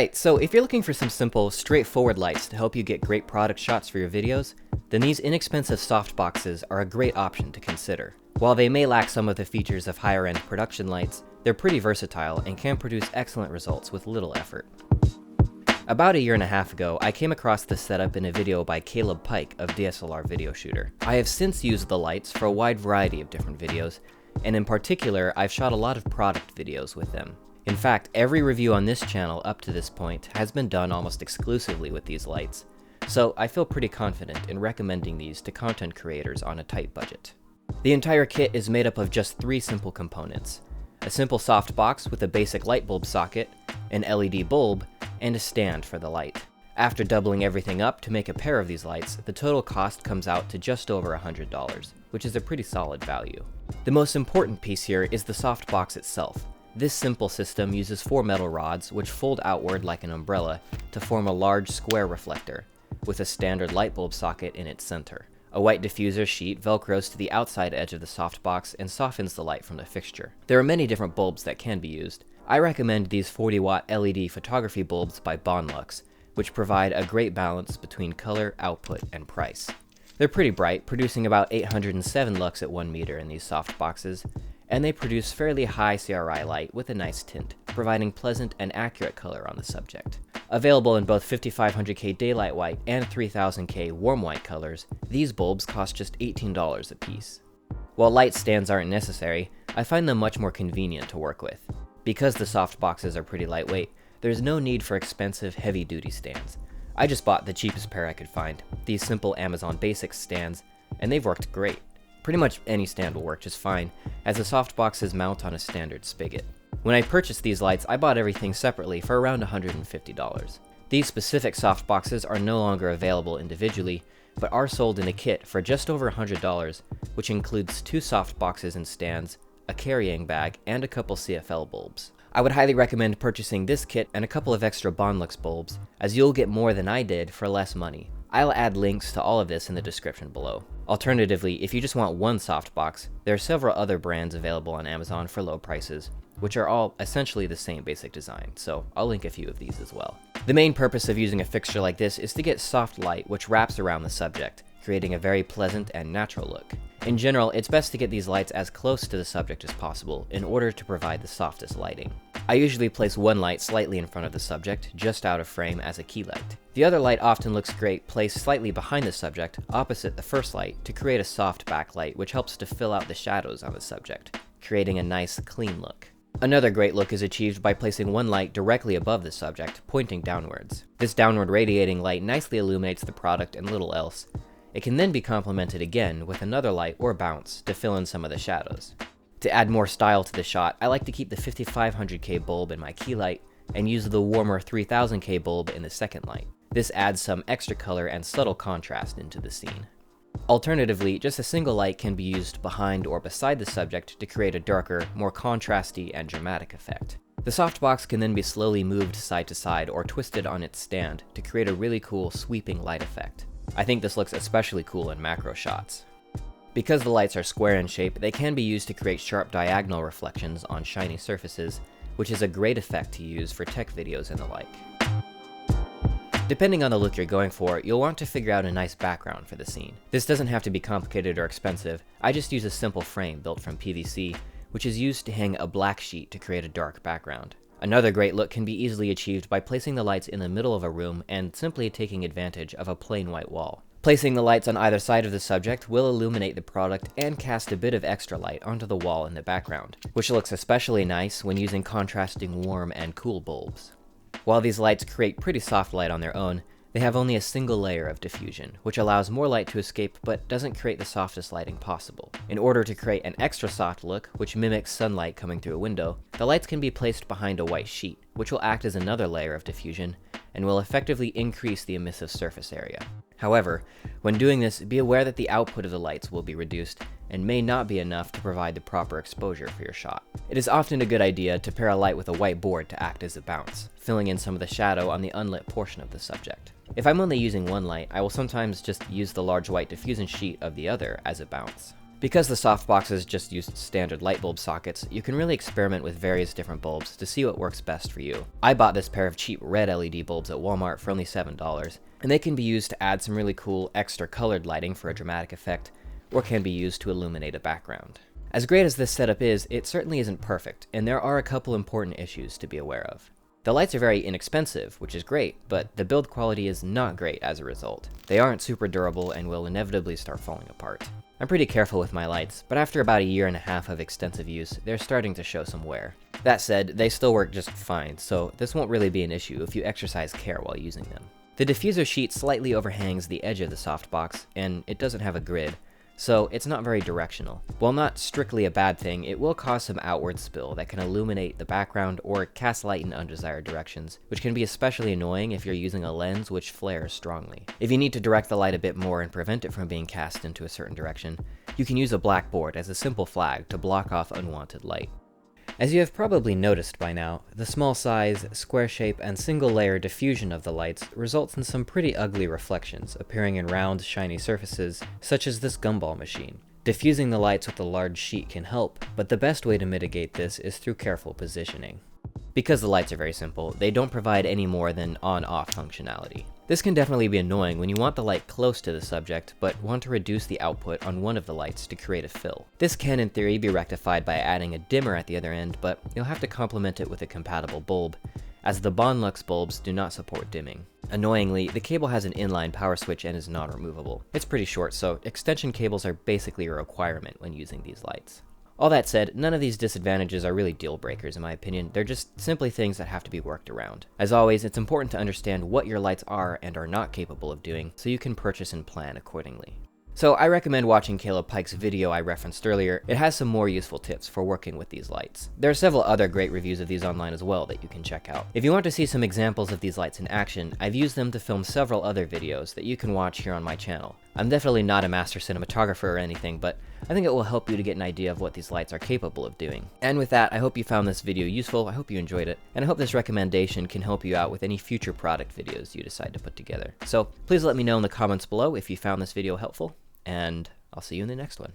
Alright, so if you're looking for some simple, straightforward lights to help you get great product shots for your videos, then these inexpensive softboxes are a great option to consider. While they may lack some of the features of higher-end production lights, they're pretty versatile and can produce excellent results with little effort. About 1.5 years ago, I came across this setup in a video by Pike of DSLR Video Shooter. I have since used the lights for a wide variety of different videos, and in particular, I've shot a lot of product videos with them. In fact, every review on this channel up to this point has been done almost exclusively with these lights, so I feel pretty confident in recommending these to content creators on a tight budget. The entire kit is made up of just 3 simple components: a simple softbox with a basic light bulb socket, an LED bulb, and a stand for the light. After doubling everything up to make a pair of these lights, the total cost comes out to just over $100, which is a pretty solid value. The most important piece here is the softbox itself. This simple system uses 4 metal rods which fold outward like an umbrella to form a large square reflector, with a standard light bulb socket in its center. A white diffuser sheet velcros to the outside edge of the softbox and softens the light from the fixture. There are many different bulbs that can be used. I recommend these 40-watt LED photography bulbs by Bonlux, which provide a great balance between color, output, and price. They're pretty bright, producing about 807 lux at 1 meter in these softboxes, and they produce fairly high CRI light with a nice tint, providing pleasant and accurate color on the subject. Available in both 5500K daylight white and 3000K warm white colors, these bulbs cost just $18 a piece. While light stands aren't necessary, I find them much more convenient to work with. Because the softboxes are pretty lightweight, there's no need for expensive, heavy-duty stands. I just bought the cheapest pair I could find, these simple Amazon Basics stands, and they've worked great. Pretty much any stand will work just fine, as the softboxes mount on a standard spigot. When I purchased these lights, I bought everything separately for around $150. These specific softboxes are no longer available individually, but are sold in a kit for just over $100, which includes 2 softboxes and stands, a carrying bag, and a couple CFL bulbs. I would highly recommend purchasing this kit and a couple of extra Bonlux bulbs, as you'll get more than I did for less money. I'll add links to all of this in the description below. Alternatively, if you just want one softbox, there are several other brands available on Amazon for low prices, which are all essentially the same basic design, so I'll link a few of these as well. The main purpose of using a fixture like this is to get soft light which wraps around the subject, creating a very pleasant and natural look. In general, it's best to get these lights as close to the subject as possible in order to provide the softest lighting. I usually place one light slightly in front of the subject, just out of frame as a key light. The other light often looks great placed slightly behind the subject, opposite the first light, to create a soft backlight which helps to fill out the shadows on the subject, creating a nice, clean look. Another great look is achieved by placing one light directly above the subject, pointing downwards. This downward radiating light nicely illuminates the product and little else. It can then be complemented again with another light or bounce to fill in some of the shadows. To add more style to the shot, I like to keep the 5500K bulb in my key light and use the warmer 3000K bulb in the second light. This adds some extra color and subtle contrast into the scene. Alternatively, just a single light can be used behind or beside the subject to create a darker, more contrasty and dramatic effect. The softbox can then be slowly moved side to side or twisted on its stand to create a really cool sweeping light effect. I think this looks especially cool in macro shots. Because the lights are square in shape, they can be used to create sharp diagonal reflections on shiny surfaces, which is a great effect to use for tech videos and the like. Depending on the look you're going for, you'll want to figure out a nice background for the scene. This doesn't have to be complicated or expensive. I just use a simple frame built from PVC, which is used to hang a black sheet to create a dark background. Another great look can be easily achieved by placing the lights in the middle of a room and simply taking advantage of a plain white wall. Placing the lights on either side of the subject will illuminate the product and cast a bit of extra light onto the wall in the background, which looks especially nice when using contrasting warm and cool bulbs. While these lights create pretty soft light on their own, they have only a single layer of diffusion, which allows more light to escape but doesn't create the softest lighting possible. In order to create an extra soft look, which mimics sunlight coming through a window, the lights can be placed behind a white sheet, which will act as another layer of diffusion, and will effectively increase the emissive surface area. However, when doing this, be aware that the output of the lights will be reduced, and may not be enough to provide the proper exposure for your shot. It is often a good idea to pair a light with a white board to act as a bounce, filling in some of the shadow on the unlit portion of the subject. If I'm only using one light, I will sometimes just use the large white diffusion sheet of the other as a bounce. Because the softboxes just use standard light bulb sockets, you can really experiment with various different bulbs to see what works best for you. I bought this pair of cheap red LED bulbs at Walmart for only $7, and they can be used to add some really cool extra colored lighting for a dramatic effect, or can be used to illuminate a background. As great as this setup is, it certainly isn't perfect, and there are a couple important issues to be aware of. The lights are very inexpensive, which is great, but the build quality is not great as a result. They aren't super durable and will inevitably start falling apart. I'm pretty careful with my lights, but after about a year and a half of extensive use, they're starting to show some wear. That said, they still work just fine, so this won't really be an issue if you exercise care while using them. The diffuser sheet slightly overhangs the edge of the softbox, and it doesn't have a grid, so it's not very directional. While not strictly a bad thing, it will cause some outward spill that can illuminate the background or cast light in undesired directions, which can be especially annoying if you're using a lens which flares strongly. If you need to direct the light a bit more and prevent it from being cast into a certain direction, you can use a black board as a simple flag to block off unwanted light. As you have probably noticed by now, the small size, square shape, and single layer diffusion of the lights results in some pretty ugly reflections appearing in round, shiny surfaces, such as this gumball machine. Diffusing the lights with a large sheet can help, but the best way to mitigate this is through careful positioning. Because the lights are very simple, they don't provide any more than on-off functionality. This can definitely be annoying when you want the light close to the subject, but want to reduce the output on one of the lights to create a fill. This can in theory be rectified by adding a dimmer at the other end, but you'll have to complement it with a compatible bulb, as the Bonlux bulbs do not support dimming. Annoyingly, the cable has an inline power switch and is non-removable. It's pretty short, so extension cables are basically a requirement when using these lights. All that said, none of these disadvantages are really deal breakers in my opinion, they're just simply things that have to be worked around. As always, it's important to understand what your lights are and are not capable of doing, so you can purchase and plan accordingly. So I recommend watching Caleb Pike's video I referenced earlier. It has some more useful tips for working with these lights. There are several other great reviews of these online as well that you can check out. If you want to see some examples of these lights in action, I've used them to film several other videos that you can watch here on my channel. I'm definitely not a master cinematographer or anything, but I think it will help you to get an idea of what these lights are capable of doing. And with that, I hope you found this video useful, I hope you enjoyed it, and I hope this recommendation can help you out with any future product videos you decide to put together. So please let me know in the comments below if you found this video helpful, and I'll see you in the next one.